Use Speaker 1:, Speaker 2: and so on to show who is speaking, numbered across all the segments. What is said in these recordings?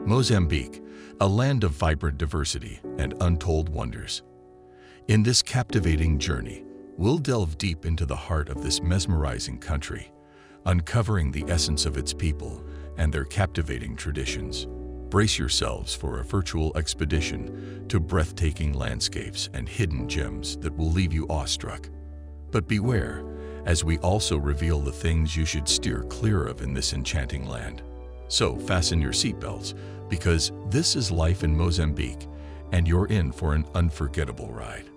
Speaker 1: Mozambique, a land of vibrant diversity and untold wonders. In this captivating journey, we'll delve deep into the heart of this mesmerizing country, uncovering the essence of its people and their captivating traditions. Brace yourselves for a virtual expedition to breathtaking landscapes and hidden gems that will leave you awestruck. But beware, as we also reveal the things you should steer clear of in this enchanting land. So fasten your seatbelts, because this is life in Mozambique, and you're in for an unforgettable ride.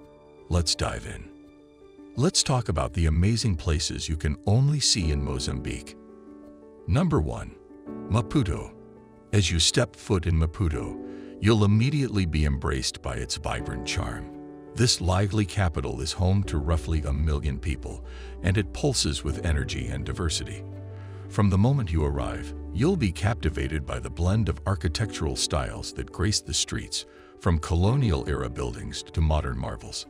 Speaker 1: Let's dive in. Let's talk about the amazing places you can only see in Mozambique. Number 1. Maputo. As you step foot in Maputo, you'll immediately be embraced by its vibrant charm. This lively capital is home to roughly 1 million people, and it pulses with energy and diversity. From the moment you arrive, you'll be captivated by the blend of architectural styles that grace the streets, from colonial-era buildings to modern marvels.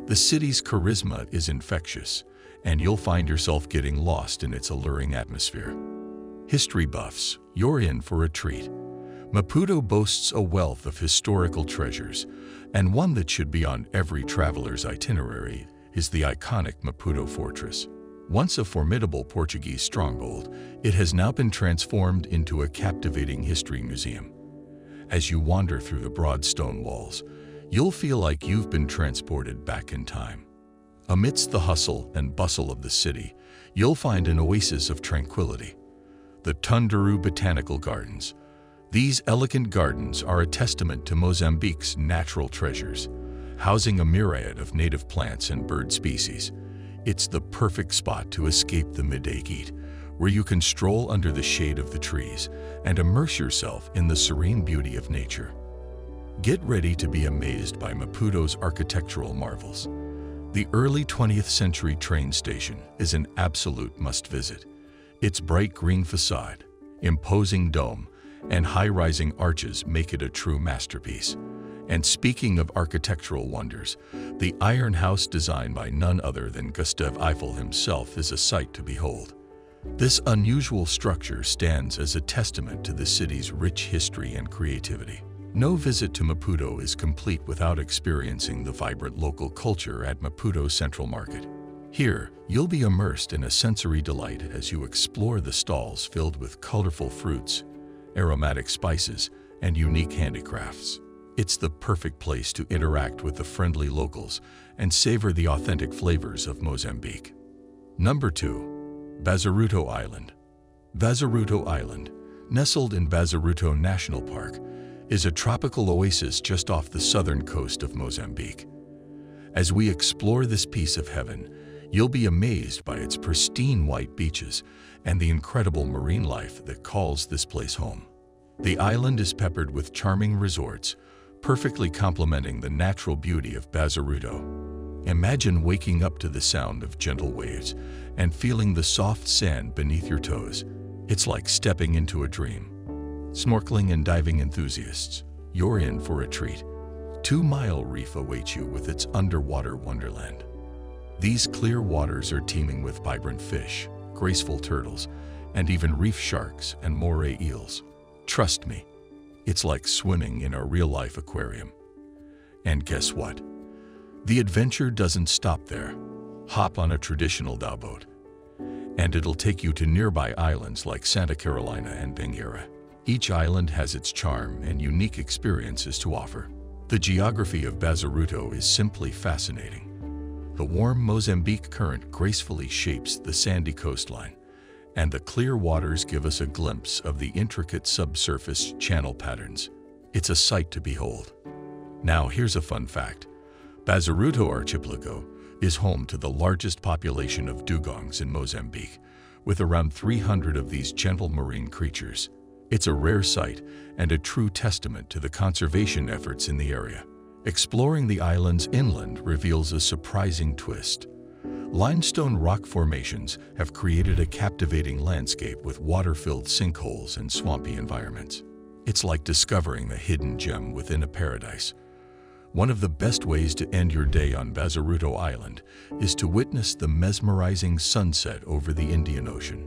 Speaker 1: The city's charisma is infectious, and you'll find yourself getting lost in its alluring atmosphere. History buffs, you're in for a treat. Maputo boasts a wealth of historical treasures, and one that should be on every traveler's itinerary is the iconic Maputo Fortress. Once a formidable Portuguese stronghold, it has now been transformed into a captivating history museum. As you wander through the broad stone walls, you'll feel like you've been transported back in time. Amidst the hustle and bustle of the city, you'll find an oasis of tranquility. The Tundaru Botanical Gardens. These elegant gardens are a testament to Mozambique's natural treasures, housing a myriad of native plants and bird species. It's the perfect spot to escape the midday heat, where you can stroll under the shade of the trees and immerse yourself in the serene beauty of nature. Get ready to be amazed by Maputo's architectural marvels. The early 20th century train station is an absolute must-visit. Its bright green facade, imposing dome, and high-rising arches make it a true masterpiece. And speaking of architectural wonders, the Iron House designed by none other than Gustav Eiffel himself is a sight to behold. This unusual structure stands as a testament to the city's rich history and creativity. No visit to Maputo is complete without experiencing the vibrant local culture at Maputo Central Market. Here, you'll be immersed in a sensory delight as you explore the stalls filled with colorful fruits, aromatic spices, and unique handicrafts. It's the perfect place to interact with the friendly locals and savor the authentic flavors of Mozambique. Number 2. Bazaruto Island. Bazaruto Island, nestled in Bazaruto National Park, is a tropical oasis just off the southern coast of Mozambique. As we explore this piece of heaven, you'll be amazed by its pristine white beaches and the incredible marine life that calls this place home. The island is peppered with charming resorts, perfectly complementing the natural beauty of Bazaruto. Imagine waking up to the sound of gentle waves and feeling the soft sand beneath your toes. It's like stepping into a dream. Snorkeling and diving enthusiasts, you're in for a treat. 2 Mile Reef awaits you with its underwater wonderland. These clear waters are teeming with vibrant fish, graceful turtles, and even reef sharks and moray eels. Trust me, it's like swimming in a real-life aquarium. And guess what? The adventure doesn't stop there. Hop on a traditional dhow boat, and it'll take you to nearby islands like Santa Carolina and Bengueira. Each island has its charm and unique experiences to offer. The geography of Bazaruto is simply fascinating. The warm Mozambique current gracefully shapes the sandy coastline, and the clear waters give us a glimpse of the intricate subsurface channel patterns. It's a sight to behold. Now here's a fun fact. Bazaruto Archipelago is home to the largest population of dugongs in Mozambique, with around 300 of these gentle marine creatures. It's a rare sight and a true testament to the conservation efforts in the area. Exploring the island's inland reveals a surprising twist. Limestone rock formations have created a captivating landscape with water-filled sinkholes and swampy environments. It's like discovering a hidden gem within a paradise. One of the best ways to end your day on Bazaruto Island is to witness the mesmerizing sunset over the Indian Ocean.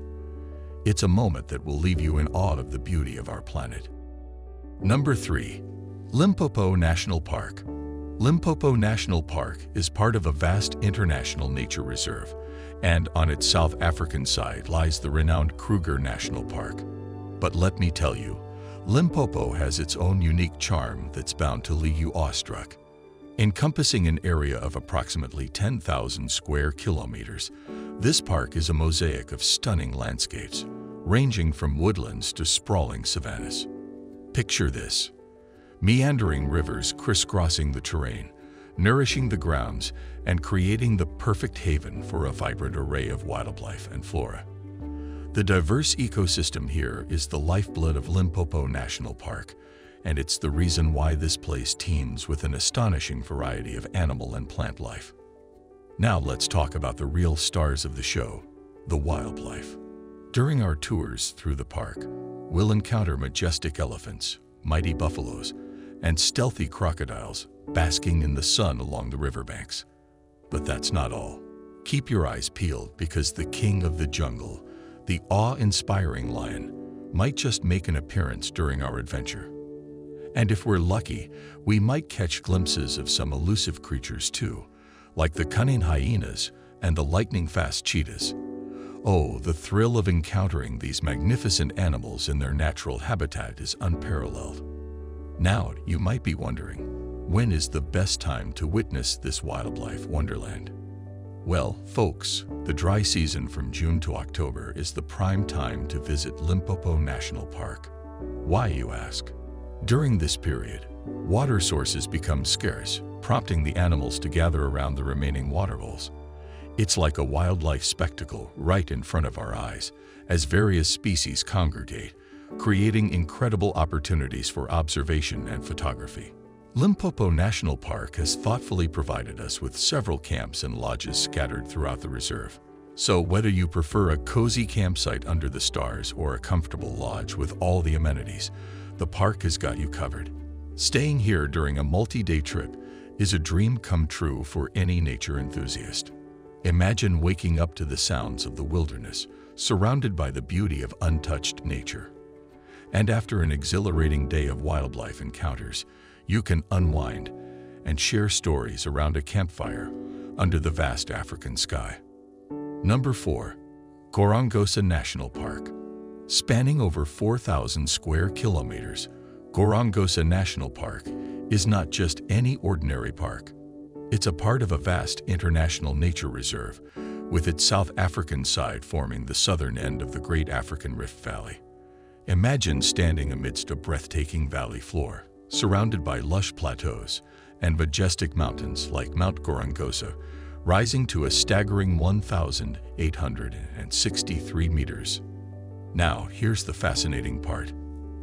Speaker 1: It's a moment that will leave you in awe of the beauty of our planet. Number 3. Limpopo National Park. Limpopo National Park is part of a vast international nature reserve, and on its South African side lies the renowned Kruger National Park. But let me tell you, Limpopo has its own unique charm that's bound to leave you awestruck. Encompassing an area of approximately 10,000 square kilometers, this park is a mosaic of stunning landscapes, ranging from woodlands to sprawling savannas. Picture this: meandering rivers crisscrossing the terrain, nourishing the grounds, and creating the perfect haven for a vibrant array of wildlife and flora. The diverse ecosystem here is the lifeblood of Limpopo National Park, and it's the reason why this place teems with an astonishing variety of animal and plant life. Now let's talk about the real stars of the show, the wildlife. During our tours through the park, we'll encounter majestic elephants, mighty buffaloes, and stealthy crocodiles basking in the sun along the riverbanks. But that's not all. Keep your eyes peeled because the king of the jungle, the awe-inspiring lion, might just make an appearance during our adventure. And if we're lucky, we might catch glimpses of some elusive creatures too, like the cunning hyenas and the lightning-fast cheetahs. Oh, the thrill of encountering these magnificent animals in their natural habitat is unparalleled. Now, you might be wondering, when is the best time to witness this wildlife wonderland? Well, folks, the dry season from June to October is the prime time to visit Limpopo National Park. Why, you ask? During this period, water sources become scarce, prompting the animals to gather around the remaining water holes. It's like a wildlife spectacle right in front of our eyes as various species congregate, creating incredible opportunities for observation and photography. Limpopo National Park has thoughtfully provided us with several camps and lodges scattered throughout the reserve. So whether you prefer a cozy campsite under the stars or a comfortable lodge with all the amenities, the park has got you covered. Staying here during a multi-day trip is a dream come true for any nature enthusiast. Imagine waking up to the sounds of the wilderness, surrounded by the beauty of untouched nature. And after an exhilarating day of wildlife encounters, you can unwind and share stories around a campfire under the vast African sky. Number 4. Gorongosa National Park. Spanning over 4,000 square kilometers, Gorongosa National Park is not just any ordinary park. It's a part of a vast international nature reserve, with its South African side forming the southern end of the Great African Rift Valley. Imagine standing amidst a breathtaking valley floor, surrounded by lush plateaus and majestic mountains like Mount Gorongosa, rising to a staggering 1,863 meters. Now, here's the fascinating part.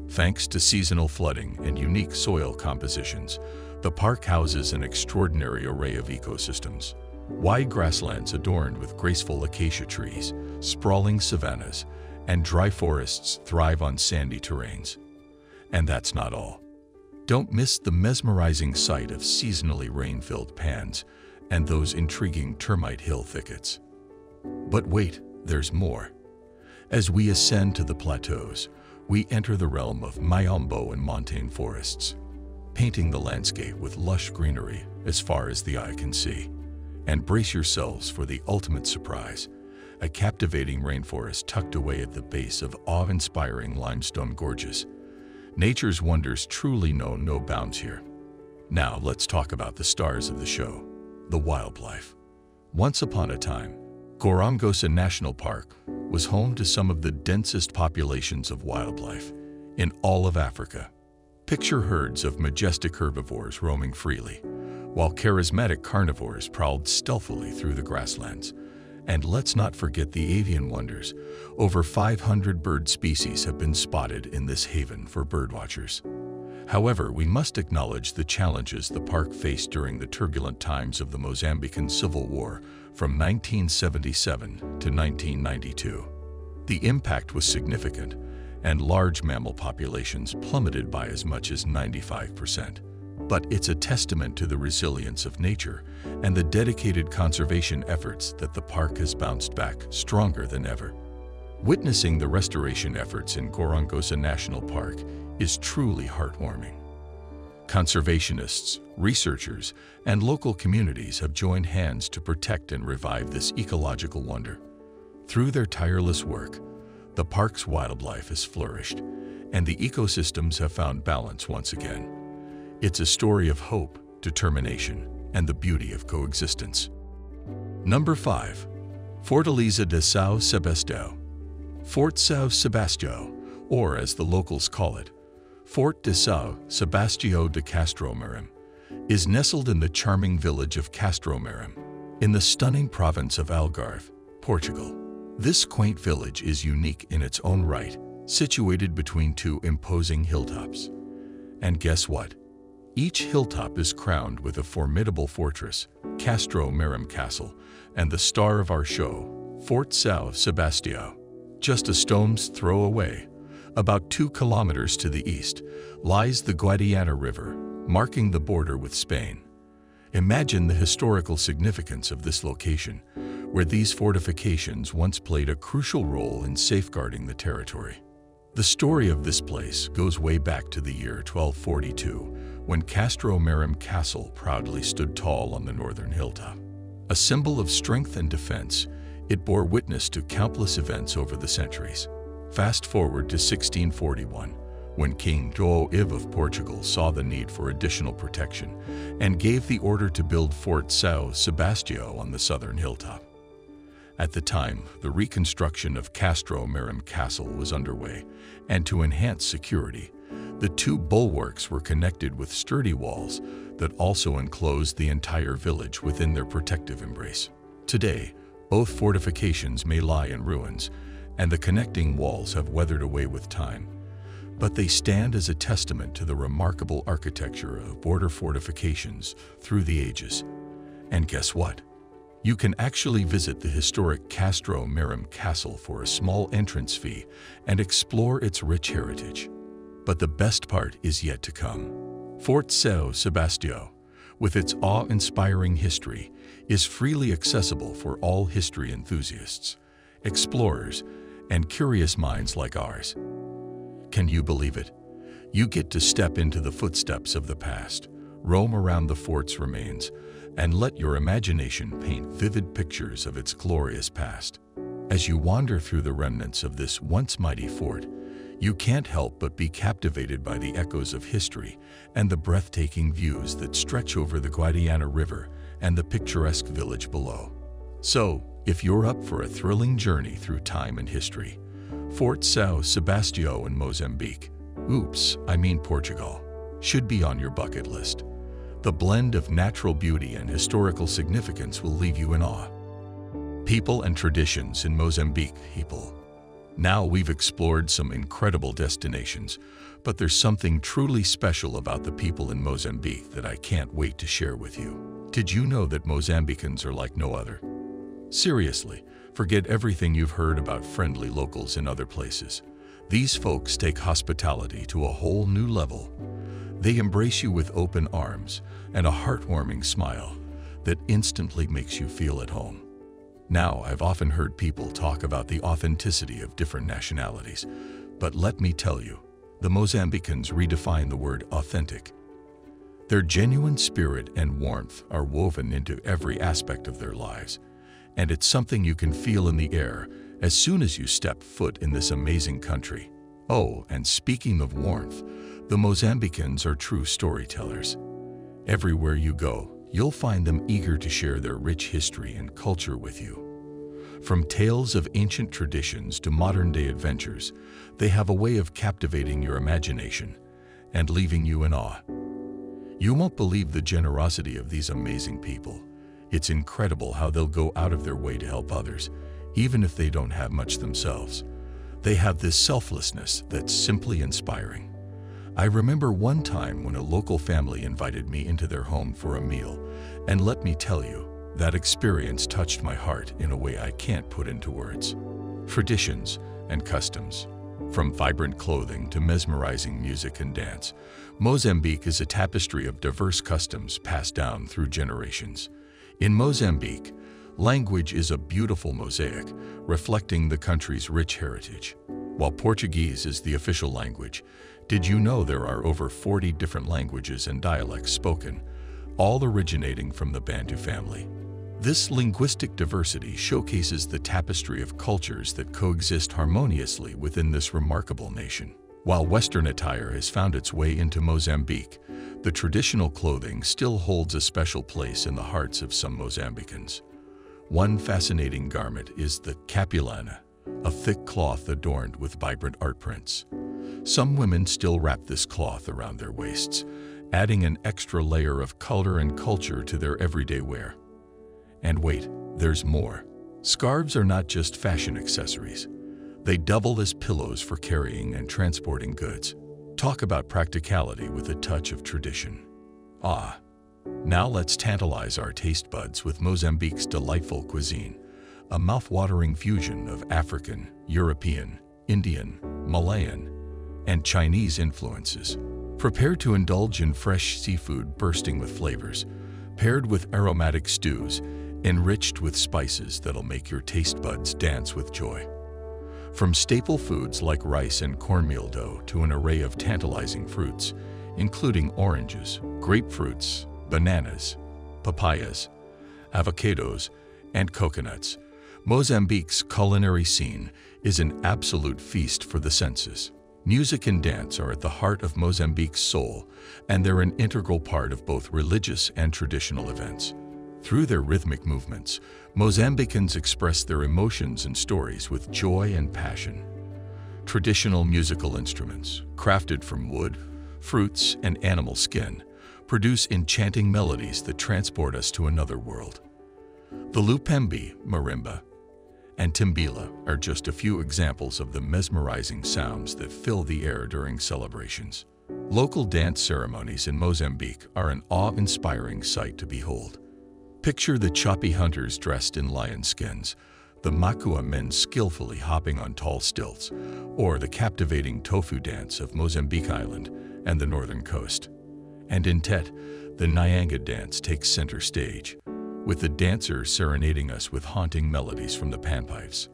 Speaker 1: Thanks to seasonal flooding and unique soil compositions, the park houses an extraordinary array of ecosystems. Wide grasslands adorned with graceful acacia trees, sprawling savannas, and dry forests thrive on sandy terrains. And that's not all. Don't miss the mesmerizing sight of seasonally rain-filled pans and those intriguing termite hill thickets. But wait, there's more. As we ascend to the plateaus, we enter the realm of Miombo and montane forests, painting the landscape with lush greenery as far as the eye can see. And brace yourselves for the ultimate surprise, a captivating rainforest tucked away at the base of awe-inspiring limestone gorges. Nature's wonders truly know no bounds here. Now let's talk about the stars of the show, the wildlife. Once upon a time, Gorongosa National Park was home to some of the densest populations of wildlife in all of Africa. Picture herds of majestic herbivores roaming freely, while charismatic carnivores prowled stealthily through the grasslands. And let's not forget the avian wonders. Over 500 bird species have been spotted in this haven for birdwatchers. However, we must acknowledge the challenges the park faced during the turbulent times of the Mozambican Civil War from 1977 to 1992. The impact was significant, and large mammal populations plummeted by as much as 95%. But it's a testament to the resilience of nature and the dedicated conservation efforts that the park has bounced back stronger than ever. Witnessing the restoration efforts in Gorongosa National Park is truly heartwarming. Conservationists, researchers, and local communities have joined hands to protect and revive this ecological wonder. Through their tireless work, the park's wildlife has flourished, and the ecosystems have found balance once again. It's a story of hope, determination, and the beauty of coexistence. Number 5. Fortaleza de Sao Sebastião. Fort Sao Sebastião, or as the locals call it, Fort de Sao Sebastião de Castromarim, is nestled in the charming village of Castromarim, in the stunning province of Algarve, Portugal. This quaint village is unique in its own right, situated between two imposing hilltops. And guess what? Each hilltop is crowned with a formidable fortress, Castromarim Castle, and the star of our show, Fort Sao Sebastião. Just a stone's throw away, about 2 kilometers to the east, lies the Guadiana River, marking the border with Spain. Imagine the historical significance of this location, where these fortifications once played a crucial role in safeguarding the territory. The story of this place goes way back to the year 1242, when Castromarim Castle proudly stood tall on the northern hilltop. A symbol of strength and defense, it bore witness to countless events over the centuries. Fast forward to 1641, when King João I of Portugal saw the need for additional protection and gave the order to build Fort Sao Sebastião on the southern hilltop. At the time, the reconstruction of Castromarim Castle was underway, and to enhance security, the 2 bulwarks were connected with sturdy walls that also enclosed the entire village within their protective embrace. Today, both fortifications may lie in ruins, and the connecting walls have weathered away with time, but they stand as a testament to the remarkable architecture of border fortifications through the ages. And guess what? You can actually visit the historic Castromarim Castle for a small entrance fee and explore its rich heritage. But the best part is yet to come. Fort Sao Sebastião, with its awe-inspiring history, is freely accessible for all history enthusiasts, explorers, and curious minds like ours. Can you believe it? You get to step into the footsteps of the past, roam around the fort's remains, and let your imagination paint vivid pictures of its glorious past. As you wander through the remnants of this once mighty fort, you can't help but be captivated by the echoes of history and the breathtaking views that stretch over the Guadiana River and the picturesque village below. So, if you're up for a thrilling journey through time and history, Fort Sao Sebastião in Mozambique, Portugal, should be on your bucket list. The blend of natural beauty and historical significance will leave you in awe. People and traditions in Mozambique. Now we've explored some incredible destinations, but there's something truly special about the people in Mozambique that I can't wait to share with you. Did you know that Mozambicans are like no other? Seriously, forget everything you've heard about friendly locals in other places. These folks take hospitality to a whole new level. They embrace you with open arms and a heartwarming smile that instantly makes you feel at home. Now, I've often heard people talk about the authenticity of different nationalities, but let me tell you, the Mozambicans redefine the word authentic. Their genuine spirit and warmth are woven into every aspect of their lives, and it's something you can feel in the air as soon as you step foot in this amazing country. Oh, and speaking of warmth, the Mozambicans are true storytellers. Everywhere you go, you'll find them eager to share their rich history and culture with you. From tales of ancient traditions to modern-day adventures, they have a way of captivating your imagination and leaving you in awe. You won't believe the generosity of these amazing people. It's incredible how they'll go out of their way to help others, even if they don't have much themselves. They have this selflessness that's simply inspiring. I remember one time when a local family invited me into their home for a meal, and let me tell you, that experience touched my heart in a way I can't put into words. Traditions and customs, from vibrant clothing to mesmerizing music and dance, Mozambique is a tapestry of diverse customs passed down through generations. In Mozambique, language is a beautiful mosaic, reflecting the country's rich heritage. While Portuguese is the official language, Did you know there are over 40 different languages and dialects spoken, all originating from the Bantu family? This linguistic diversity showcases the tapestry of cultures that coexist harmoniously within this remarkable nation. While Western attire has found its way into Mozambique, the traditional clothing still holds a special place in the hearts of some Mozambicans. One fascinating garment is the capulana, a thick cloth adorned with vibrant art prints. Some women still wrap this cloth around their waists, adding an extra layer of color and culture to their everyday wear. And wait, there's more. Scarves are not just fashion accessories. They double as pillows for carrying and transporting goods. Talk about practicality with a touch of tradition. Now let's tantalize our taste buds with Mozambique's delightful cuisine, a mouth-watering fusion of African, European, Indian, Malayan, and Chinese influences. Prepare to indulge in fresh seafood bursting with flavors, paired with aromatic stews, enriched with spices that'll make your taste buds dance with joy. From staple foods like rice and cornmeal dough to an array of tantalizing fruits, including oranges, grapefruits, bananas, papayas, avocados, and coconuts, Mozambique's culinary scene is an absolute feast for the senses. Music and dance are at the heart of Mozambique's soul, and they're an integral part of both religious and traditional events. Through their rhythmic movements, Mozambicans express their emotions and stories with joy and passion. Traditional musical instruments, crafted from wood, fruits, and animal skin, produce enchanting melodies that transport us to another world. The lupembe, marimba, and timbila are just a few examples of the mesmerizing sounds that fill the air during celebrations. Local dance ceremonies in Mozambique are an awe-inspiring sight to behold. Picture the choppy hunters dressed in lion skins, the makua men skillfully hopping on tall stilts, or the captivating tofu dance of Mozambique Island and the northern coast. And in Tet, the Nyanga dance takes center stage, with the dancers serenading us with haunting melodies from the panpipes.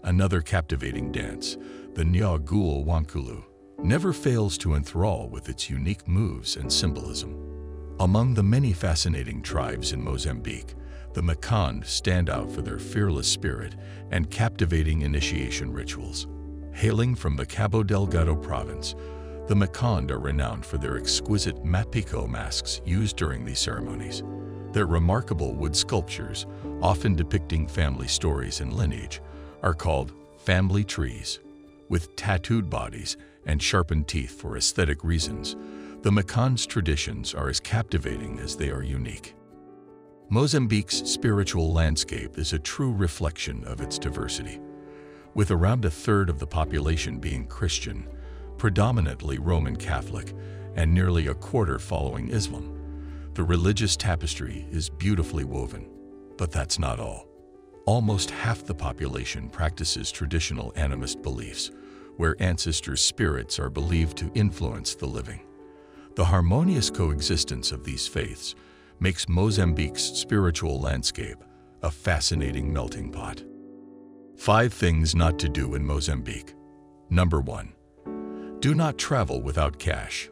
Speaker 1: Another captivating dance, the Nyagul Wankulu, never fails to enthrall with its unique moves and symbolism. Among the many fascinating tribes in Mozambique, the Makan stand out for their fearless spirit and captivating initiation rituals. Hailing from the Cabo Delgado province, the Makan are renowned for their exquisite mapiko masks used during these ceremonies. Their remarkable wood sculptures, often depicting family stories and lineage, are called family trees. With tattooed bodies and sharpened teeth for aesthetic reasons, the Makan's traditions are as captivating as they are unique. Mozambique's spiritual landscape is a true reflection of its diversity. With around a third of the population being Christian, predominantly Roman Catholic, and nearly a quarter following Islam, the religious tapestry is beautifully woven. But that's not all. Almost half the population practices traditional animist beliefs, where ancestors' spirits are believed to influence the living. The harmonious coexistence of these faiths makes Mozambique's spiritual landscape a fascinating melting pot. 5 things not to do in Mozambique. Number 1. Do not travel without cash.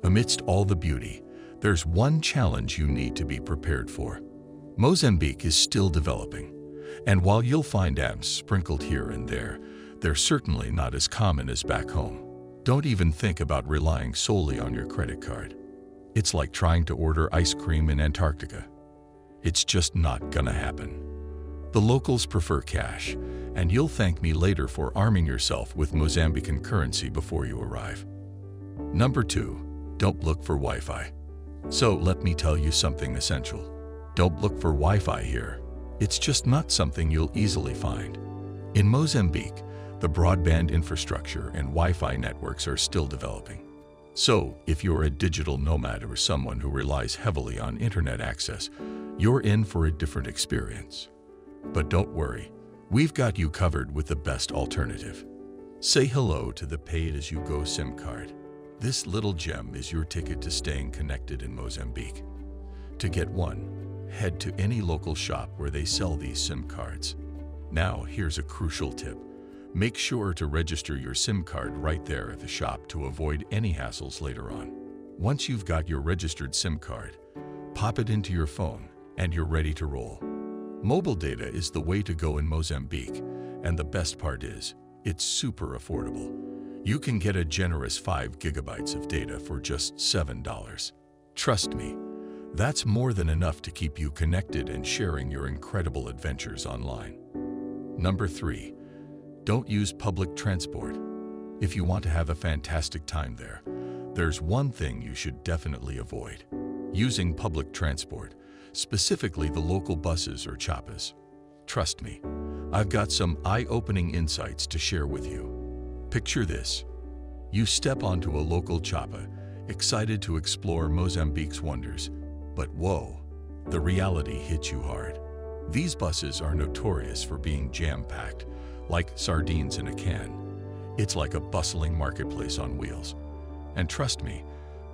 Speaker 1: Amidst all the beauty, there's one challenge you need to be prepared for. Mozambique is still developing, and while you'll find apps sprinkled here and there, they're certainly not as common as back home. Don't even think about relying solely on your credit card. It's like trying to order ice cream in Antarctica. It's just not gonna happen. The locals prefer cash, and you'll thank me later for arming yourself with Mozambican currency before you arrive. Number 2, don't look for Wi-Fi. So let me tell you something essential. Don't look for Wi-Fi here. It's just not something you'll easily find. In Mozambique, the broadband infrastructure and Wi-Fi networks are still developing. So, if you're a digital nomad or someone who relies heavily on internet access, you're in for a different experience. But don't worry, we've got you covered with the best alternative. Say hello to the pay-as-you-go SIM card. This little gem is your ticket to staying connected in Mozambique. To get one, head to any local shop where they sell these SIM cards. Now, here's a crucial tip. Make sure to register your SIM card right there at the shop to avoid any hassles later on. Once you've got your registered SIM card, pop it into your phone and you're ready to roll. Mobile data is the way to go in Mozambique, and the best part is, it's super affordable. You can get a generous 5 gigabytes of data for just $7. Trust me, that's more than enough to keep you connected and sharing your incredible adventures online. Number 3. Don't use public transport. If you want to have a fantastic time there, there's one thing you should definitely avoid: using public transport, specifically the local buses or chapas. Trust me, I've got some eye-opening insights to share with you. Picture this. You step onto a local chapa, excited to explore Mozambique's wonders, but whoa, the reality hits you hard. These buses are notorious for being jam-packed, like sardines in a can. It's like a bustling marketplace on wheels. And trust me,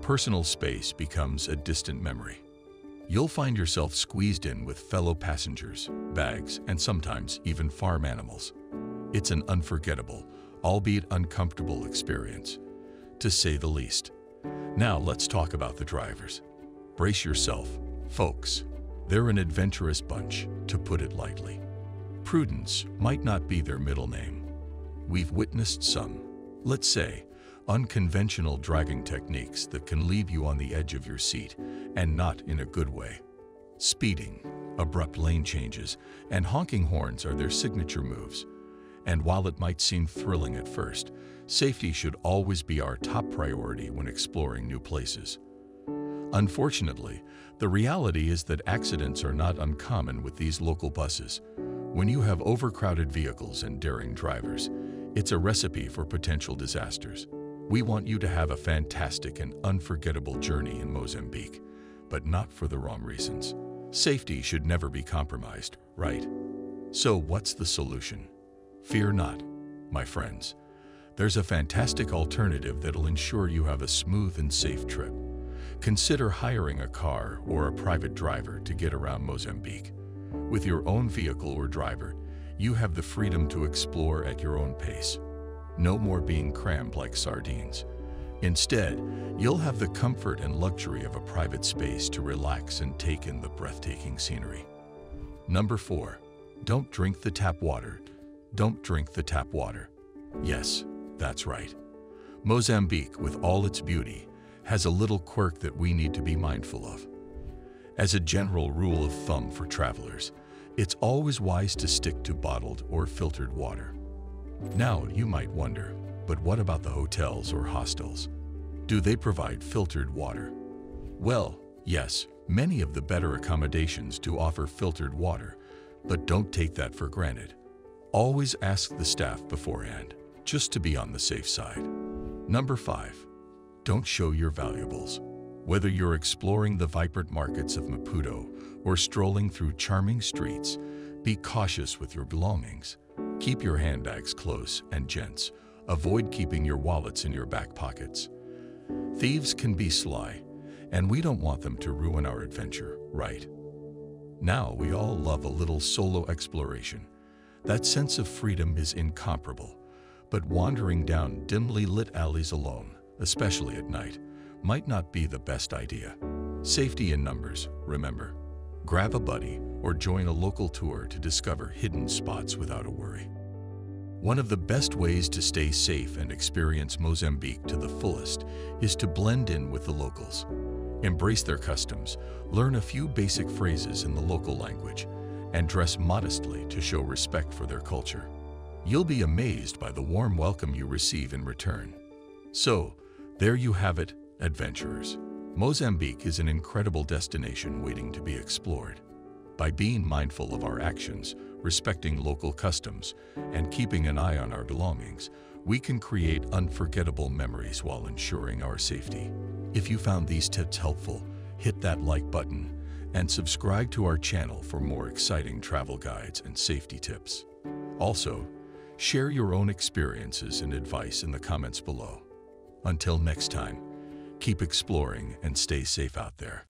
Speaker 1: personal space becomes a distant memory. You'll find yourself squeezed in with fellow passengers, bags, and sometimes even farm animals. It's an unforgettable, albeit uncomfortable experience, to say the least. Now let's talk about the drivers. Brace yourself, folks. They're an adventurous bunch, to put it lightly. Prudence might not be their middle name. We've witnessed some, let's say, unconventional driving techniques that can leave you on the edge of your seat, and not in a good way. Speeding, abrupt lane changes, and honking horns are their signature moves. And while it might seem thrilling at first, safety should always be our top priority when exploring new places. Unfortunately, the reality is that accidents are not uncommon with these local buses. When you have overcrowded vehicles and daring drivers, it's a recipe for potential disasters. We want you to have a fantastic and unforgettable journey in Mozambique, but not for the wrong reasons. Safety should never be compromised, right? So what's the solution? Fear not, my friends. There's a fantastic alternative that'll ensure you have a smooth and safe trip. Consider hiring a car or a private driver to get around Mozambique. With your own vehicle or driver, you have the freedom to explore at your own pace. No more being crammed like sardines. Instead, you'll have the comfort and luxury of a private space to relax and take in the breathtaking scenery. Number 4. Don't drink the tap water. Don't drink the tap water. Yes, that's right. Mozambique, with all its beauty, has a little quirk that we need to be mindful of. As a general rule of thumb for travelers, it's always wise to stick to bottled or filtered water. Now, you might wonder, but what about the hotels or hostels? Do they provide filtered water? Well, yes, many of the better accommodations do offer filtered water, but don't take that for granted. Always ask the staff beforehand, just to be on the safe side. Number 5. Don't show your valuables. Whether you're exploring the vibrant markets of Maputo or strolling through charming streets, be cautious with your belongings. Keep your handbags close, and gents, avoid keeping your wallets in your back pockets. Thieves can be sly, and we don't want them to ruin our adventure, right? Now, we all love a little solo exploration. That sense of freedom is incomparable, but wandering down dimly lit alleys alone, especially at night, might not be the best idea. Safety in numbers, remember. Grab a buddy or join a local tour to discover hidden spots without a worry. One of the best ways to stay safe and experience Mozambique to the fullest is to blend in with the locals. Embrace their customs, learn a few basic phrases in the local language, and dress modestly to show respect for their culture. You'll be amazed by the warm welcome you receive in return. So, there you have it, adventurers. Mozambique is an incredible destination waiting to be explored. By being mindful of our actions, respecting local customs, and keeping an eye on our belongings, we can create unforgettable memories while ensuring our safety. If you found these tips helpful, hit that like button and subscribe to our channel for more exciting travel guides and safety tips. Also, share your own experiences and advice in the comments below. Until next time, keep exploring and stay safe out there.